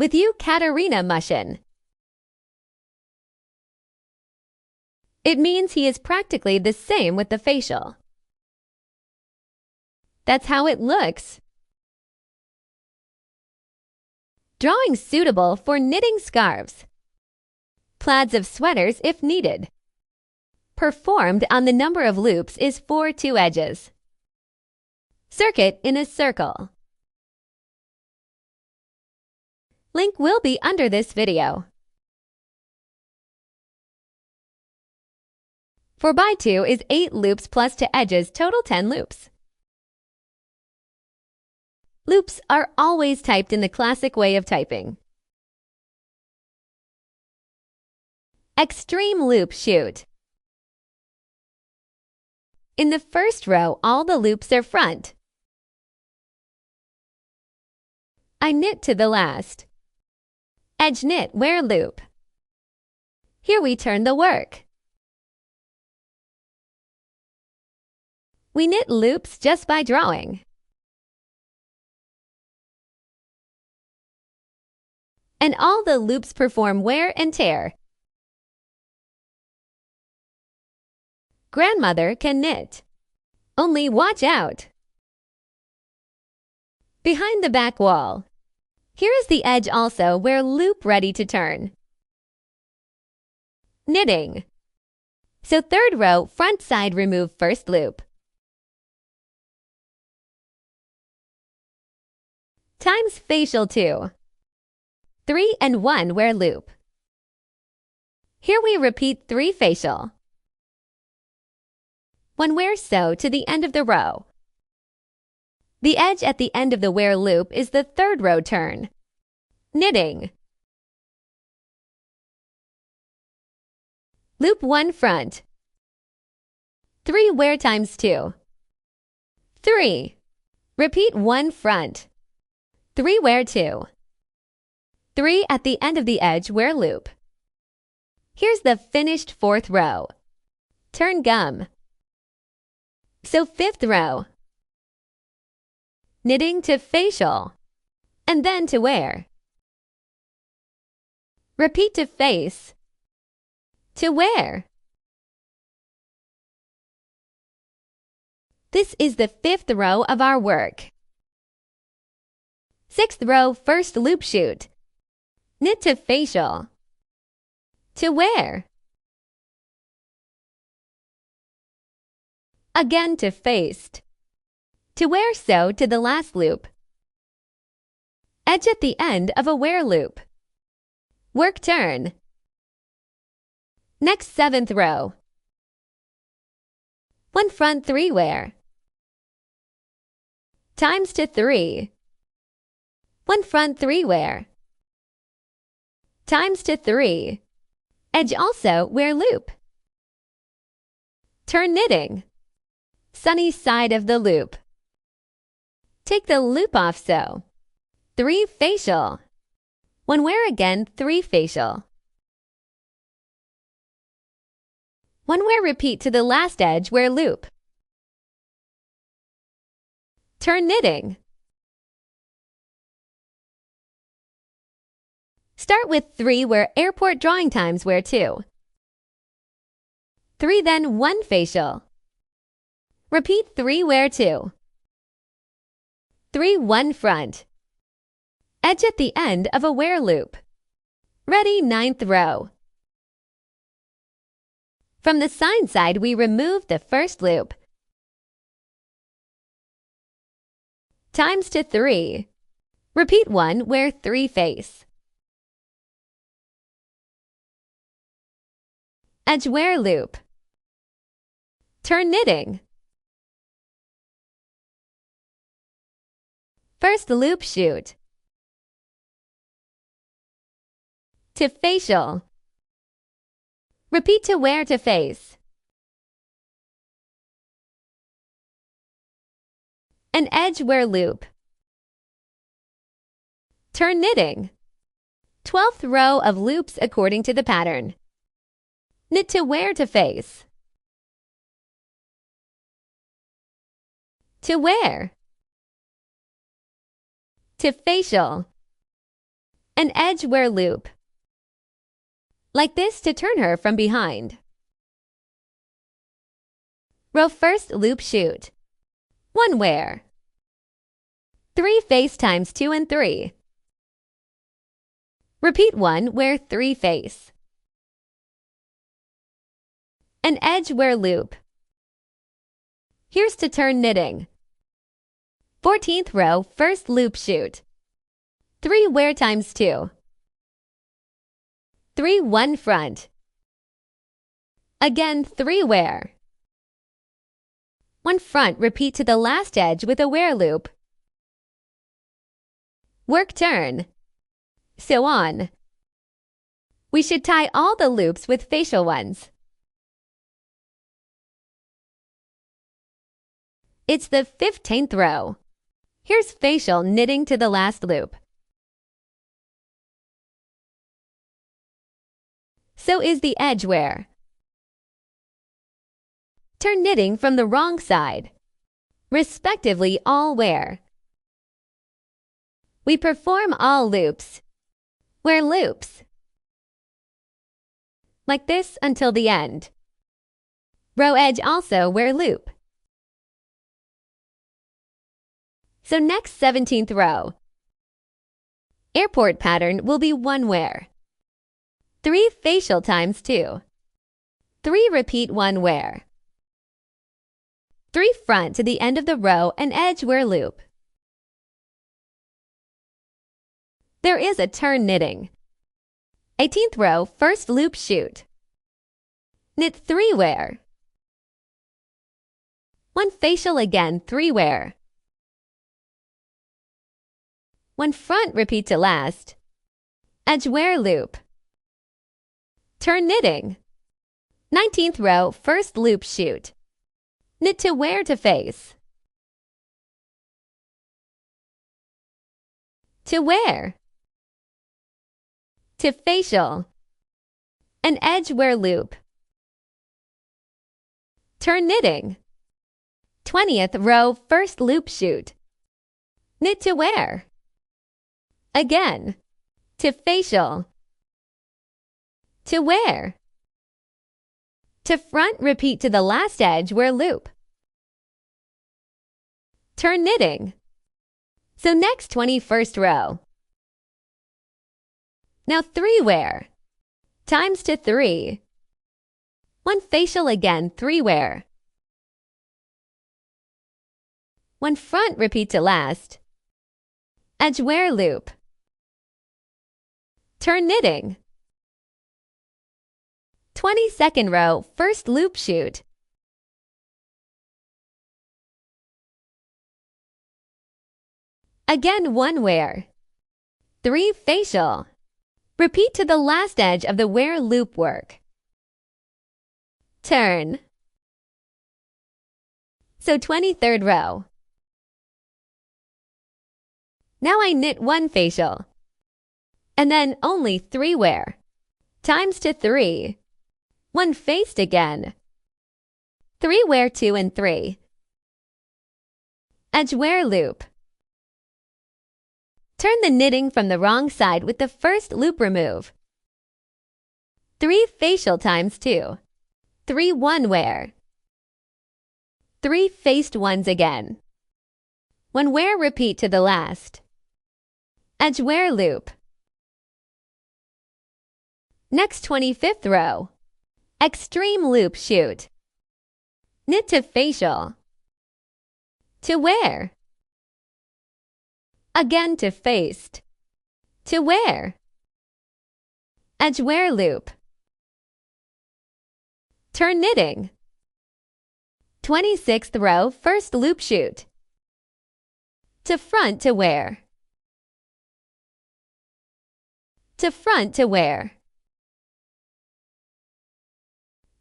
With you, Katarina Mushin. It means he is practically the same with the facial. That's how it looks. Drawing suitable for knitting scarves. Plaids of sweaters if needed. Performed on the number of loops is 4 two edges. Circuit in a circle. Link will be under this video. 4x2 is 8 loops plus 2 edges, total 10 loops. Loops are always typed in the classic way of typing. Extreme loop shoot. In the first row, all the loops are front. I knit to the last. Edge knit where loop. Here we turn the work. We knit loops just by drawing. And all the loops perform wear and tear. Grandmother can knit. Only watch out. Behind the back wall. Here is the edge also where loop ready to turn. Knitting. So third row, front side remove first loop. Times facial 2. 3 and 1 wear loop. Here we repeat 3 facial. 1 wear sew to the end of the row. The edge at the end of the wear loop is the third row turn. Knitting. Loop 1 front. 3 wear times 2. 3. Repeat 1 front. 3 wear 2. 3 at the end of the edge wear loop. Here's the finished 4th row. Turn gum. So 5th row. Knitting to facial. And then to wear. Repeat to face. To wear. This is the 5th row of our work. 6th row, first loop shoot. Knit to facial. To wear. Again to faced. To wear sew to the last loop. Edge at the end of a wear loop. Work turn. Next 7th row. 1 front 3 wear. Times to 3. 1 front 3 wear. Times to 3. Edge also wear loop. Turn knitting. Sunny side of the loop. Take the loop off sew. 3 facial. 1 wear again 3 facial. 1 wear repeat to the last edge wear loop. Turn knitting. Start with 3 wear airport drawing times wear 2. 3 then 1 facial. Repeat 3 wear 2. 3 1 front. Edge at the end of a wear loop. Ready 9th row. From the sign side we remove the first loop. Times to 3. Repeat 1 wear 3 face. Edge wear loop. Turn knitting. First loop shoot. To facial. Repeat to wear to face. An edge wear loop. Turn knitting. 12th row of loops according to the pattern. Knit to wear to face. To wear. To facial. An edge wear loop. Like this to turn her from behind. Row first loop shoot. 1 wear. 3 face times 2 and 3. Repeat 1 wear 3 face. An edge wear loop. Here's to turn knitting. 14th row first loop shoot. 3 wear times 2. 3 1 front. Again 3 wear. 1 front repeat to the last edge with a wear loop. Work turn. Sew on. We should tie all the loops with facial ones. It's the 15th row. Here's facial knitting to the last loop. So is the edge wear. Turn knitting from the wrong side. Respectively all wear. We perform all loops. Wear loops. Like this until the end. Row edge also wear loop. So next 17th row. Airport pattern will be 1 wear. 3 facial times 2. 3 repeat 1 wear. 3 front to the end of the row and edge wear loop. There is a turn knitting. 18th row first loop shoot. Knit 3 wear. 1 facial again 3 wear. 1 front repeat to last. Edge wear loop. Turn knitting. 19th row first loop shoot. Knit to wear to face. To wear. To facial. An edge wear loop. Turn knitting. 20th row first loop shoot. Knit to wear. Again. To facial. To wear. To front repeat to the last edge wear loop. Turn knitting. So next 21st row. Now 3 wear. Times to 3. 1 facial again 3 wear. 1 front repeat to last. Edge wear loop. Turn knitting. 22nd row first loop shoot. Again 1 wear. 3 facial. Repeat to the last edge of the wear loop work. Turn. So 23rd row. Now I knit 1 facial. And then only 3 wear. Times to 3. 1 faced again. 3 wear 2 and 3. Edge wear loop. Turn the knitting from the wrong side with the first loop remove. 3 facial times 2. 3 1 wear. 3 faced ones again. 1 wear repeat to the last. Edge wear loop. Next 25th row. Extreme loop shoot. Knit to facial. To wear. Again to faced. To wear. Edge wear loop. Turn knitting. 26th row first loop shoot. To front to wear. To front to wear.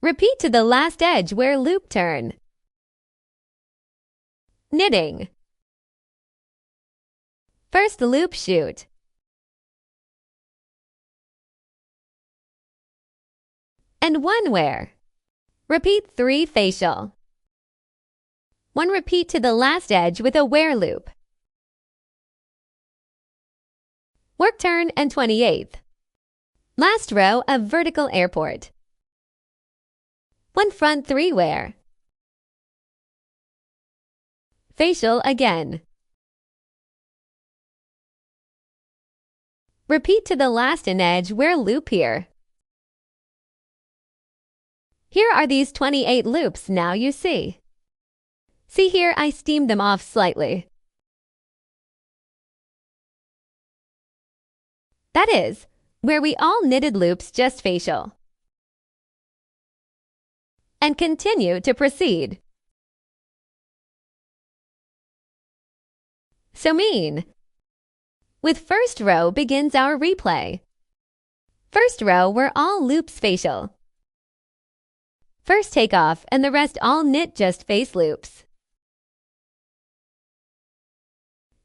Repeat to the last edge wear loop turn. Knitting. First loop shoot. And 1 wear. Repeat 3 facial. 1 repeat to the last edge with a wear loop. Work turn and 28th. Last row of vertical airport. One front 3 wear. Facial again. Repeat to the last in edge wear loop here. Here are these 28 loops now you see. See here I steamed them off slightly. That is, where we all knitted loops just facial. And continue to proceed. So mean. With first row begins our replay. First row were all loops facial. First take off and the rest all knit just face loops.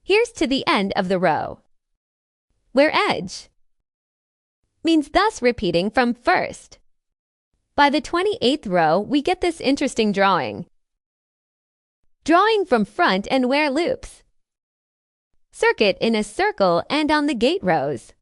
Here's to the end of the row. Wear edge. Means thus repeating from first. By the 28th row, we get this interesting drawing. Drawing from front and wear loops. Circuit in a circle and on the gate rows.